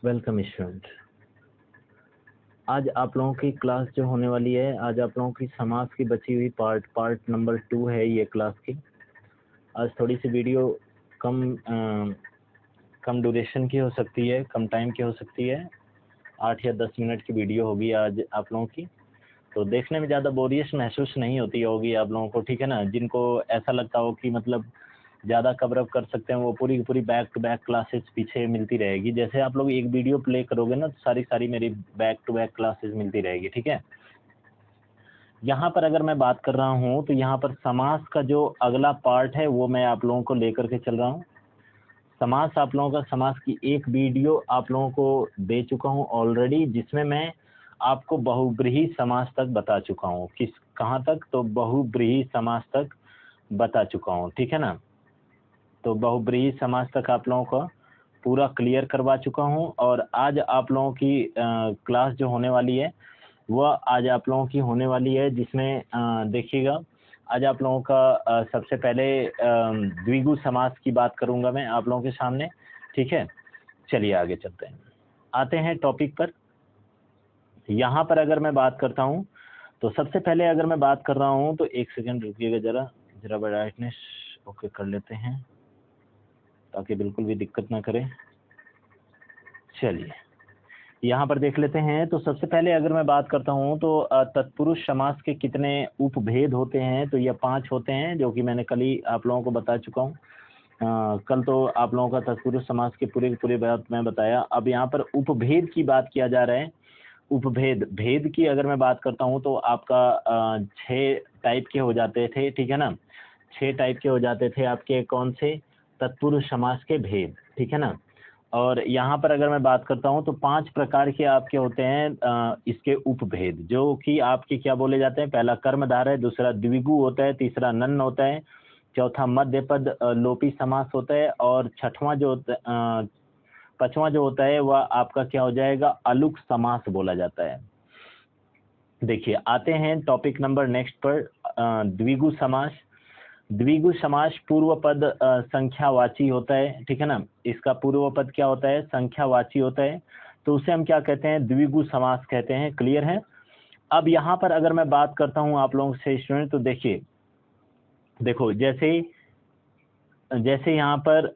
Welcome student. आज आप लोगों की क्लास जो होने वाली है, आज आप लोगों की समास की बची हुई पार्ट नंबर 2 है ये क्लास की। आज थोड़ी सी वीडियो कम ड्यूरेशन की हो सकती है, कम टाइम की हो सकती है। 8 या 10 मिनट की वीडियो होगी आज आप लोगों की, तो देखने में ज़्यादा बोरियत महसूस नहीं होती होगी आप लोगों को, ठीक है ना। जिनको ऐसा लगता हो कि मतलब ज़्यादा कवर अप कर सकते हैं, वो पूरी की पूरी बैक टू बैक क्लासेस पीछे मिलती रहेगी। जैसे आप लोग एक वीडियो प्ले करोगे ना, तो सारी मेरी बैक टू बैक क्लासेस मिलती रहेगी, ठीक है। यहाँ पर अगर मैं बात कर रहा हूँ तो यहाँ पर समास का जो अगला पार्ट है वो मैं आप लोगों को लेकर के चल रहा हूँ। समास आप लोगों का समास की एक वीडियो आप लोगों को दे चुका हूँ ऑलरेडी, जिसमें मैं आपको बहुब्रीहि समास तक बता चुका हूँ। कहाँ तक? तो बहुब्रीहि समास तक बता चुका हूँ, ठीक है ना। तो बहुब्रीहि समास तक आप लोगों को पूरा क्लियर करवा चुका हूँ। और आज आप लोगों की क्लास जो होने वाली है वह आज आप लोगों की होने वाली है, जिसमें देखिएगा आज आप लोगों का सबसे पहले द्विगु समास की बात करूंगा मैं आप लोगों के सामने, ठीक है। चलिए आगे चलते हैं, आते हैं टॉपिक पर। यहाँ पर अगर मैं बात करता हूँ तो सबसे पहले अगर मैं बात कर रहा हूँ तो एक सेकंड रुकिएगा, जरा ब्राइटनेस ओके कर लेते हैं ताकि बिल्कुल भी दिक्कत ना करे। चलिए यहाँ पर देख लेते हैं। तो सबसे पहले अगर मैं बात करता हूँ तो तत्पुरुष समास के कितने उपभेद होते हैं, तो ये 5 होते हैं, जो कि मैंने कल ही आप लोगों को बता चुका हूँ। कल तो आप लोगों का तत्पुरुष समास की पूरी बात मैं बताया। अब यहाँ पर उपभेद की बात किया जा रहा है। भेद की अगर मैं बात करता हूँ तो आपका 6 टाइप के हो जाते थे, ठीक है ना। 6 टाइप के हो जाते थे आपके, कौन से? तत्पुरुष समास के भेद, ठीक है ना। और यहाँ पर अगर मैं बात करता हूँ तो 5 प्रकार के आपके होते हैं इसके उपभेद, जो कि आपके क्या बोले जाते हैं। पहला कर्मधारय है, दूसरा द्विगु होता है, तीसरा नन्न होता है, चौथा मध्य पद लोपी समास होता है, और पांचवा जो होता है वह आपका क्या हो जाएगा? अलुक समास बोला जाता है। देखिए आते हैं टॉपिक नंबर नेक्स्ट पर, द्विगु समास। द्विगु समास पूर्व पद संख्यावाची होता है, ठीक है ना। इसका पूर्व पद क्या होता है? संख्यावाची होता है, तो उसे हम क्या कहते हैं? द्विगु समास कहते हैं। क्लियर है। अब यहाँ पर अगर मैं बात करता हूँ आप लोगों से स्टूडेंट, तो देखो जैसे यहाँ पर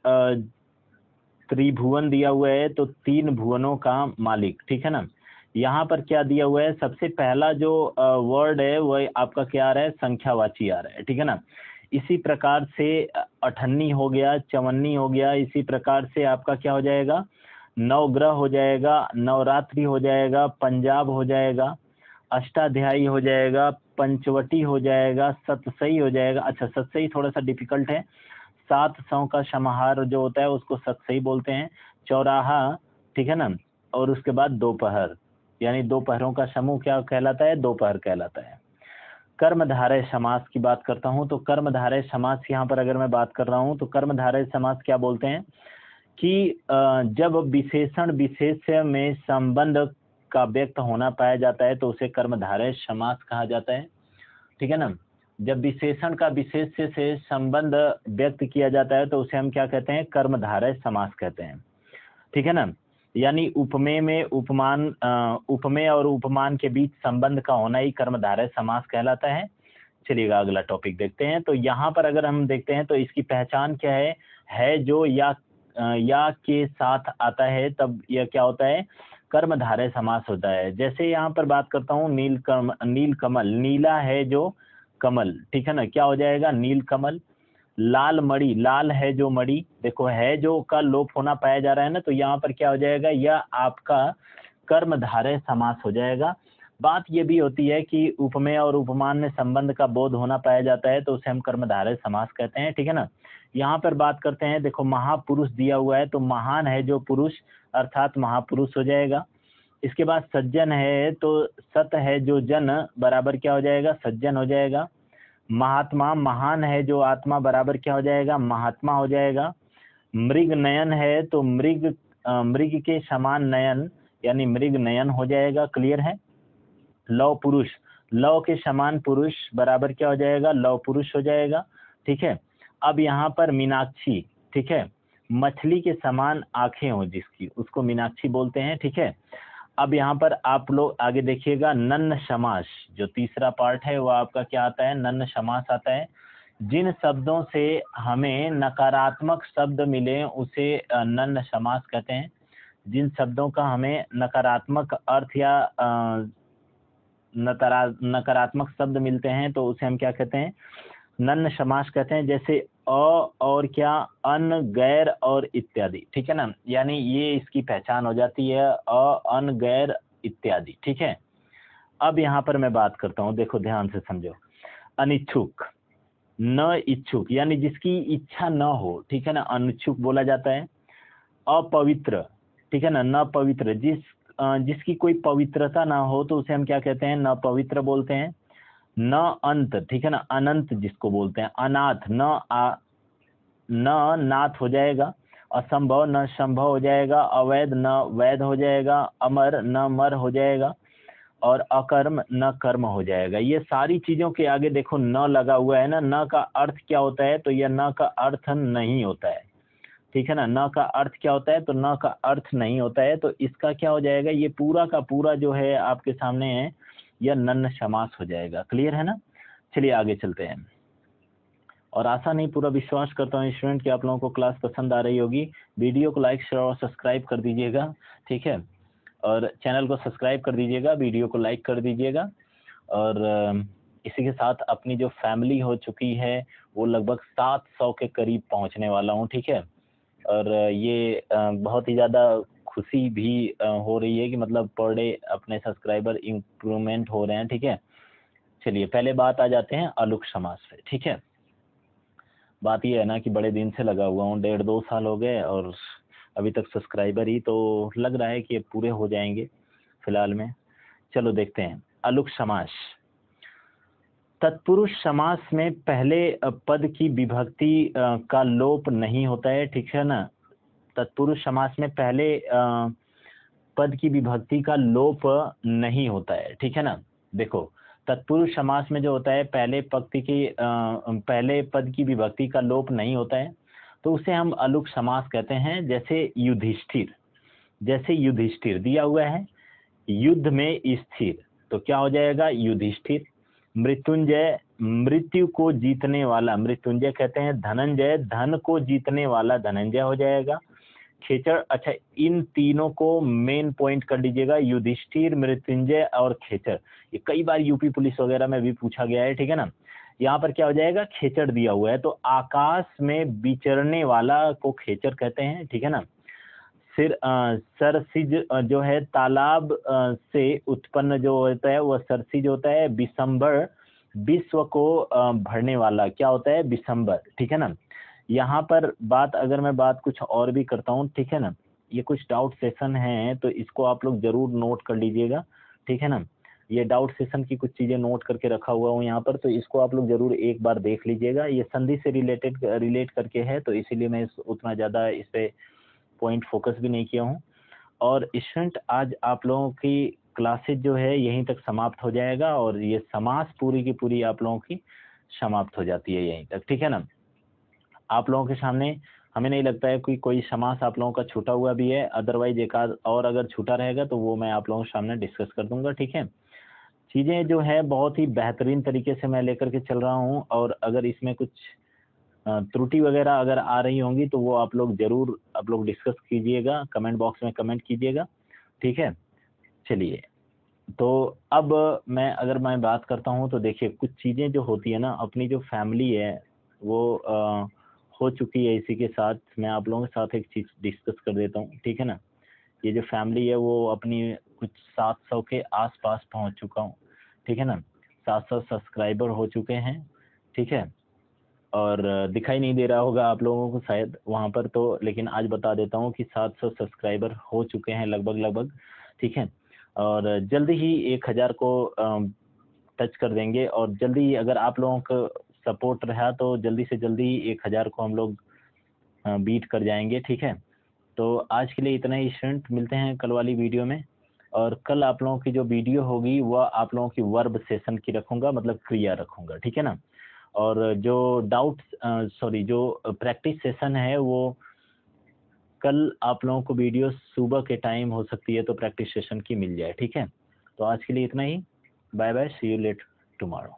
त्रिभुवन दिया हुआ है, तो 3 भुवनों का मालिक, ठीक है ना। यहाँ पर क्या दिया हुआ है? सबसे पहला जो वर्ड है वह आपका क्या आ रहा है? संख्यावाची आ रहा है, ठीक है ना। इसी प्रकार से अठन्नी हो गया, चवन्नी हो गया, इसी प्रकार से आपका क्या हो जाएगा? नवग्रह हो जाएगा, नवरात्रि हो जाएगा, पंजाब हो जाएगा, अष्टाध्यायी हो जाएगा, पंचवटी हो जाएगा, सतसई हो जाएगा। अच्छा, सतसई थोड़ा सा डिफिकल्ट है। 700 का समाहार जो होता है उसको सतसई बोलते हैं। चौराहा, ठीक है ना। और उसके बाद दोपहर, यानी दोपहरों का समूह क्या कहलाता है? दोपहर कहलाता है। कर्मधारय समास की बात करता हूं तो कर्मधारय समास यहाँ पर अगर मैं बात कर रहा हूं तो कर्मधारय समास क्या बोलते हैं कि जब विशेषण विशेष्य में संबंध का व्यक्त होना पाया जाता है तो उसे कर्मधारय समास कहा जाता है, ठीक है ना। जब विशेषण का विशेष्य से संबंध व्यक्त किया जाता है तो उसे हम क्या कहते हैं? कर्मधारय समास कहते हैं, ठीक है ना। यानी उपमेय और उपमान के बीच संबंध का होना ही कर्मधारय समास कहलाता है। चलिएगा अगला टॉपिक देखते हैं। तो यहाँ पर अगर हम देखते हैं तो इसकी पहचान क्या है जो या के साथ आता है तब यह क्या होता है? कर्मधारय समास होता है। जैसे यहाँ पर बात करता हूँ नीलकमल, नीला है जो कमल, ठीक है ना, क्या हो जाएगा? नीलकमल। लाल मणि, लाल है जो मणि, देखो है जो का लोप होना पाया जा रहा है ना, तो यहाँ पर क्या हो जाएगा? यह आपका कर्मधारय समास हो जाएगा। बात ये भी होती है कि उपमेय और उपमान में संबंध का बोध होना पाया जाता है तो उसे हम कर्मधारय समास कहते हैं, ठीक है ना। यहाँ पर बात करते हैं, देखो महापुरुष दिया हुआ है तो महान है जो पुरुष अर्थात महापुरुष हो जाएगा। इसके बाद सज्जन है तो सत है जो जन बराबर क्या हो जाएगा? सज्जन हो जाएगा। महात्मा, महान है जो आत्मा बराबर क्या हो जाएगा? महात्मा हो जाएगा। मृग नयन है तो मृग के समान नयन यानी मृग नयन हो जाएगा। क्लियर है। लव पुरुष, लव के समान पुरुष बराबर क्या हो जाएगा? लव पुरुष हो जाएगा, ठीक है। अब यहाँ पर मीनाक्षी, ठीक है, मछली के समान आंखें हो जिसकी, उसको मीनाक्षी बोलते हैं। ठीक है, अब यहाँ पर आप लोग आगे देखिएगा, नन्न समास, जो तीसरा पार्ट है वो आपका क्या आता है, नन्न समास आता है। जिन शब्दों से हमें नकारात्मक शब्द मिले उसे नन्न समास कहते हैं। जिन शब्दों का हमें नकारात्मक अर्थ या नकारात्मक शब्द मिलते हैं तो उसे हम क्या कहते हैं, नन्न समास कहते हैं। जैसे अ और क्या, अन, गैर और इत्यादि। ठीक है ना, यानी ये इसकी पहचान हो जाती है, अ, अन, गैर इत्यादि। ठीक है, अब यहाँ पर मैं बात करता हूँ, देखो ध्यान से समझो। अनिच्छुक, न इच्छुक, यानी जिसकी इच्छा न हो। ठीक है ना, अनिच्छुक बोला जाता है। अपवित्र, ठीक है ना, न पवित्र, जिसकी कोई पवित्रता ना हो तो उसे हम क्या कहते हैं, न पवित्र बोलते हैं। न अंत, ठीक है ना, अनंत जिसको बोलते हैं। अनाथ, न नाथ हो जाएगा। असंभव, न संभव हो जाएगा। अवैध, न वैध हो जाएगा। अमर, न मर हो जाएगा। और अकर्म, न कर्म हो जाएगा। ये सारी चीजों के आगे देखो न लगा हुआ है ना, न का अर्थ क्या होता है, तो यह न का अर्थ नहीं होता है। ठीक है ना, न का अर्थ क्या होता है, तो न का अर्थ नहीं होता है, तो इसका क्या हो जाएगा, ये पूरा का पूरा जो है आपके सामने है, यह नन्न समास हो जाएगा। क्लियर है ना, चलिए आगे चलते हैं। और आशा नहीं, पूरा विश्वास करता हूँ स्टूडेंट कि आप लोगों को क्लास पसंद आ रही होगी। वीडियो को लाइक, शेयर और सब्सक्राइब कर दीजिएगा। ठीक है, और चैनल को सब्सक्राइब कर दीजिएगा, वीडियो को लाइक कर दीजिएगा। और इसी के साथ अपनी जो फैमिली हो चुकी है वो लगभग 700 के करीब पहुंचने वाला हूँ। ठीक है, और ये बहुत ही ज़्यादा खुशी भी हो रही है कि मतलब पर डे अपने सब्सक्राइबर इंप्रूवमेंट हो रहे हैं। ठीक है, चलिए पहले बात आ जाते हैं अलुक समास पे। ठीक है, बात ये है ना कि बड़े दिन से लगा हुआ हूँ, 1.5-2 साल हो गए और अभी तक सब्सक्राइबर ही तो लग रहा है कि ये पूरे हो जाएंगे फिलहाल में। चलो देखते हैं अलुक समास। तत्पुरुष समास में पहले पद की विभक्ति का लोप नहीं होता है। ठीक है ना, तत्पुरुष समास में पहले पद की विभक्ति का लोप नहीं होता है। ठीक है ना, देखो तत्पुरुष समास में जो होता है पहले पद की विभक्ति का लोप नहीं होता है, तो उसे हम अलुक समास कहते हैं। जैसे युधिष्ठिर, जैसे युधिष्ठिर दिया हुआ है, युद्ध में स्थिर, तो क्या हो जाएगा, युधिष्ठिर। मृत्युंजय, मृत्यु को जीतने वाला, मृत्युंजय कहते हैं। धनंजय, धन को जीतने वाला, धनंजय हो जाएगा। खेचर, अच्छा इन तीनों को मेन पॉइंट कर लीजिएगा, युधिष्ठिर, मृत्युंजय और खेचर। ये कई बार यूपी पुलिस वगैरह में भी पूछा गया है। ठीक है ना, यहाँ पर क्या हो जाएगा, खेचर दिया हुआ है, तो आकाश में विचरने वाला को खेचर कहते हैं। ठीक है ना, फिर सरसिज जो है तालाब से उत्पन्न जो होता है वह सरसिज होता है। विशंबर, विश्व को भरने वाला क्या होता है, विशंबर। ठीक है ना, यहाँ पर अगर मैं बात कुछ और भी करता हूँ। ठीक है ना, ये कुछ डाउट सेशन है तो इसको आप लोग जरूर नोट कर लीजिएगा। ठीक है ना, ये डाउट सेशन की कुछ चीजें नोट करके रखा हुआ हूँ यहाँ पर, तो इसको आप लोग जरूर एक बार देख लीजिएगा। ये संधि से रिलेट करके है, तो इसीलिए मैं उतना ज्यादा इस पे पॉइंट फोकस भी नहीं किया हूँ। और स्टूडेंट आज आप लोगों की क्लासेज जो है यहीं तक समाप्त हो जाएगा, और ये समास पूरी की पूरी आप लोगों की समाप्त हो जाती है यहीं तक। ठीक है ना, आप लोगों के सामने हमें नहीं लगता है कि कोई समास आप लोगों का छूटा हुआ भी है, अदरवाइज एक आध और अगर छूटा रहेगा तो वो मैं आप लोगों के सामने डिस्कस कर दूंगा। ठीक है, चीज़ें जो है बहुत ही बेहतरीन तरीके से मैं लेकर के चल रहा हूँ, और अगर इसमें कुछ त्रुटि वगैरह अगर आ रही होंगी तो वो आप लोग डिस्कस कीजिएगा, कमेंट बॉक्स में कमेंट कीजिएगा। ठीक है, चलिए तो अब अगर मैं बात करता हूँ तो देखिए कुछ चीज़ें जो होती है ना, अपनी जो फैमिली है वो हो चुकी है। इसी के साथ मैं आप लोगों के साथ एक चीज़ डिस्कस कर देता हूँ। ठीक है ना, ये जो फैमिली है वो अपनी कुछ 700 के आसपास पहुँच चुका हूँ। ठीक है ना, 700 सब्सक्राइबर हो चुके हैं। ठीक है, और दिखाई नहीं दे रहा होगा आप लोगों को शायद वहाँ पर, तो लेकिन आज बता देता हूँ कि 700 सब्सक्राइबर हो चुके हैं लगभग। ठीक है, और जल्दी ही 1000 को टच कर देंगे, और जल्दी ही अगर आप लोगों का सपोर्ट रहा तो जल्दी से जल्दी 1000 को हम लोग बीट कर जाएंगे। ठीक है, तो आज के लिए इतना ही स्टूडेंट, मिलते हैं कल वाली वीडियो में। और कल आप लोगों की जो वीडियो होगी वह आप लोगों की वर्ब सेशन की रखूंगा, मतलब क्रिया रखूंगा। ठीक है ना, और जो जो प्रैक्टिस सेशन है वो कल आप लोगों को वीडियो सुबह के टाइम हो सकती है तो प्रैक्टिस सेशन की मिल जाए, ठीक है। तो आज के लिए इतना ही, bye bye, see you let tomorrow.